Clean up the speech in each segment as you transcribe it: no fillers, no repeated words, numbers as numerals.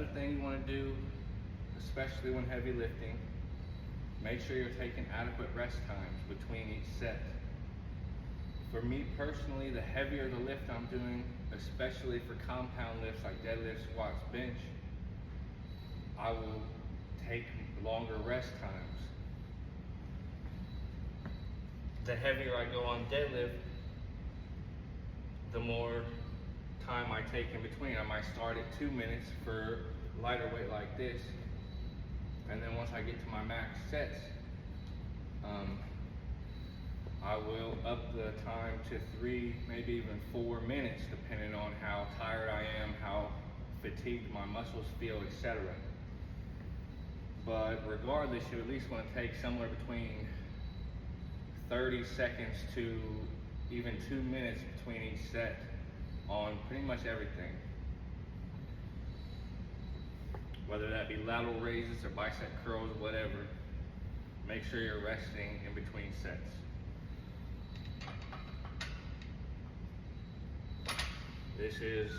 Another thing you want to do, especially when heavy lifting, make sure you're taking adequate rest times between each set. For me personally, the heavier the lift I'm doing, especially for compound lifts like deadlift, squats, bench, I will take longer rest times. The heavier I go on deadlift, the more time I take in between. I might start at 2 minutes for lighter weight like this, and then once I get to my max sets, I will up the time to 3, maybe even 4 minutes, depending on how tired I am, how fatigued my muscles feel, etc. But regardless, you at least want to take somewhere between 30 seconds to even 2 minutes between each set on pretty much everything. Whether that be lateral raises or bicep curls, whatever, make sure you're resting in between sets. This is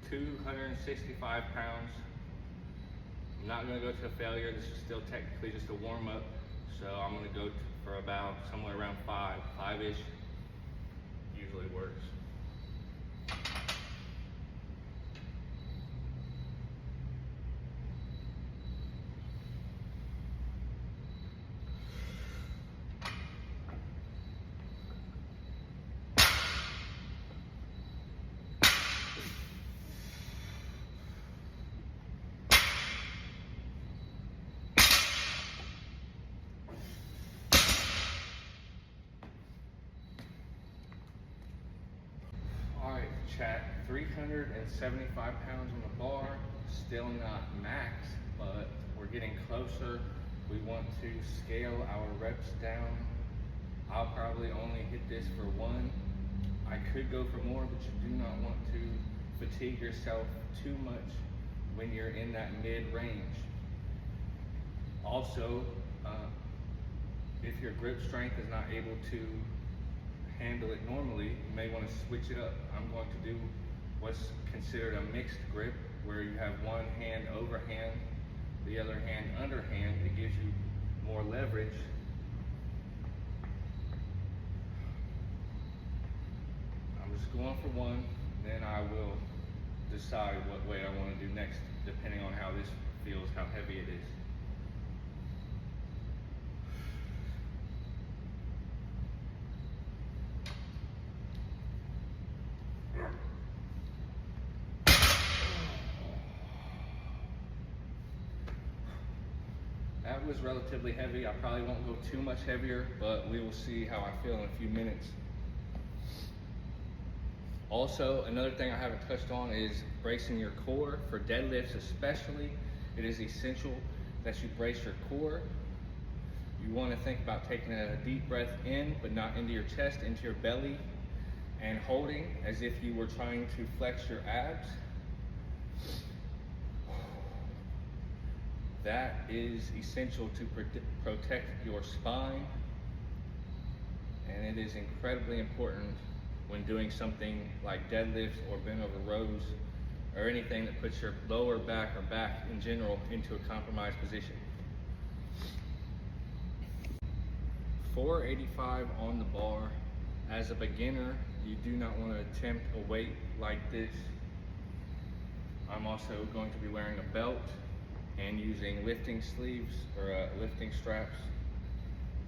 265 pounds. I'm not going to go to failure. This is still technically just a warm up. So I'm going to go for about somewhere around 5-ish. Usually works. Alright, chat, 375 pounds on the bar, still not max, but we're getting closer. We want to scale our reps down. I'll probably only hit this for 1. I could go for more, but you do not want to fatigue yourself too much when you're in that mid-range. Also, if your grip strength is not able to handle it normally, you may want to switch it up. I'm going to do what's considered a mixed grip, where you have one hand overhand, the other hand underhand. It gives you more leverage. I'm just going for 1, then I will decide what weight I want to do next, depending on how this feels, how heavy it is. That was relatively heavy. I probably won't go too much heavier, but we will see how I feel in a few minutes. Also, another thing I haven't touched on is bracing your core. For deadlifts especially, it is essential that you brace your core. You want to think about taking a deep breath in, but not into your chest, into your belly, and holding as if you were trying to flex your abs. That is essential to protect your spine, and it is incredibly important when doing something like deadlifts or bent over rows or anything that puts your lower back or back in general into a compromised position. 485 on the bar. As a beginner, you do not want to attempt a weight like this. I'm also going to be wearing a belt and using lifting sleeves or lifting straps.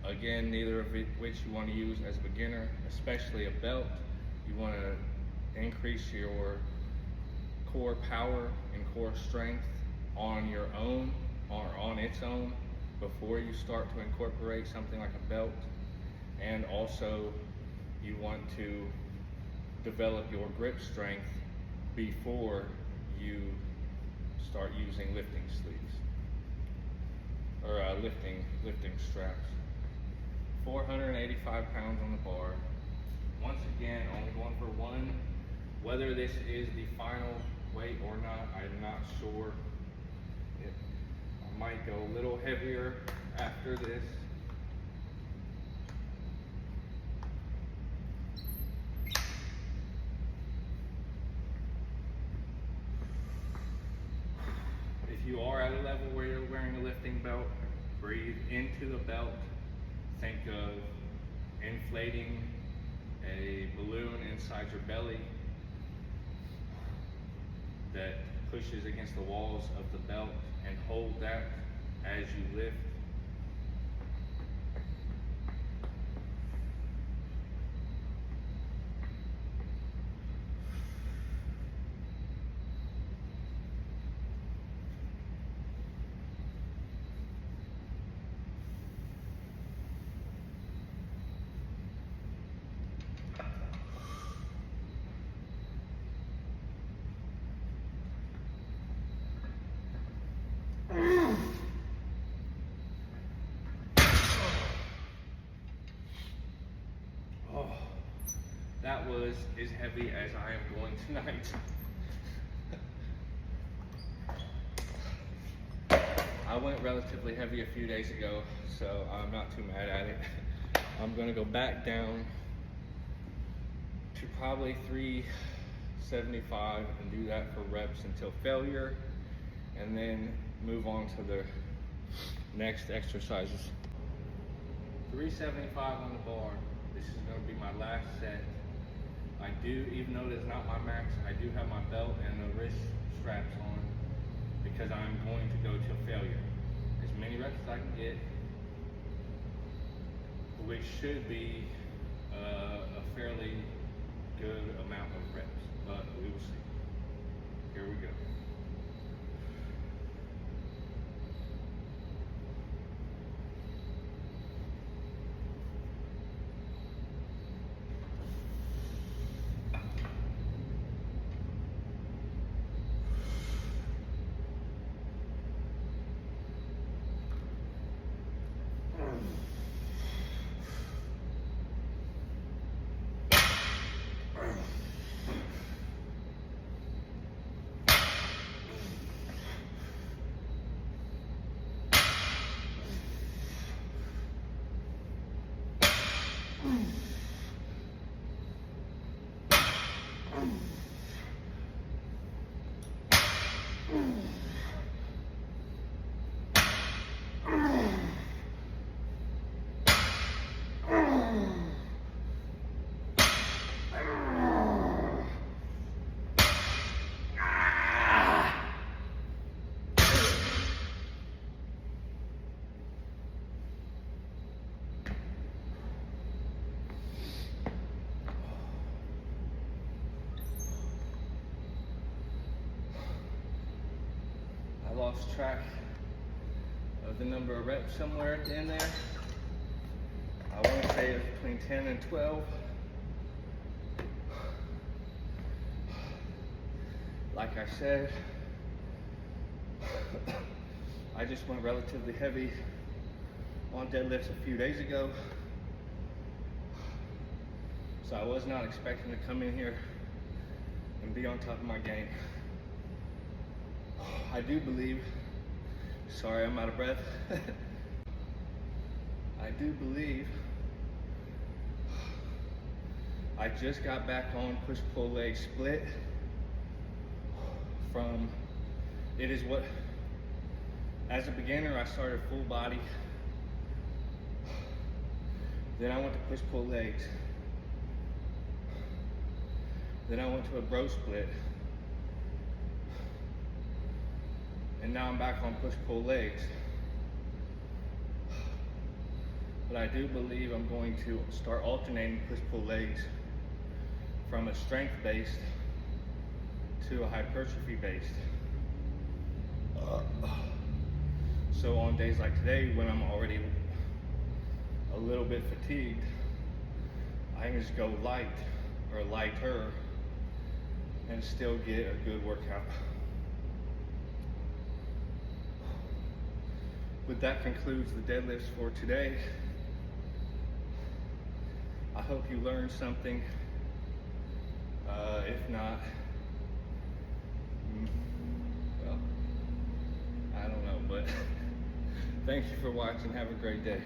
Again, neither of which you want to use as a beginner, especially a belt. You want to increase your core power and core strength on your own or on its own before you start to incorporate something like a belt. And also, you want to develop your grip strength before you start using lifting sleeves or lifting straps. 485 pounds on the bar. Once again, only going for 1. Whether this is the final weight or not, I'm not sure. I might go a little heavier after this. weightlifting belt. Breathe into the belt. Think of inflating a balloon inside your belly that pushes against the walls of the belt, and hold that as you lift. Oh, that was as heavy as I am going tonight. I went relatively heavy a few days ago, so I'm not too mad at it. I'm gonna go back down to probably 375 and do that for reps until failure, and then move on to the next exercises. 375 on the bar. This is going to be my last set. I do, even though it is not my max, I do have my belt and the wrist straps on because I'm going to go till failure. As many reps as I can get, which should be a fairly good amount of reps, but we will see. Here we go. I lost track of the number of reps somewhere at the end there. I want to say it's between 10 and 12. Like I said, I just went relatively heavy on deadlifts a few days ago. So I was not expecting to come in here and be on top of my game. I do believe, sorry I'm out of breath, I do believe I just got back on push-pull leg split from, it is what, as a beginner I started full body, then I went to push-pull legs, then I went to a bro split, and now I'm back on push-pull legs. But I do believe I'm going to start alternating push-pull legs from a strength-based to a hypertrophy-based. So on days like today, when I'm already a little bit fatigued, I can just go light or lighter and still get a good workout. But that concludes the deadlifts for today. I hope you learned something. If not, well, I don't know, but thank you for watching. Have a great day.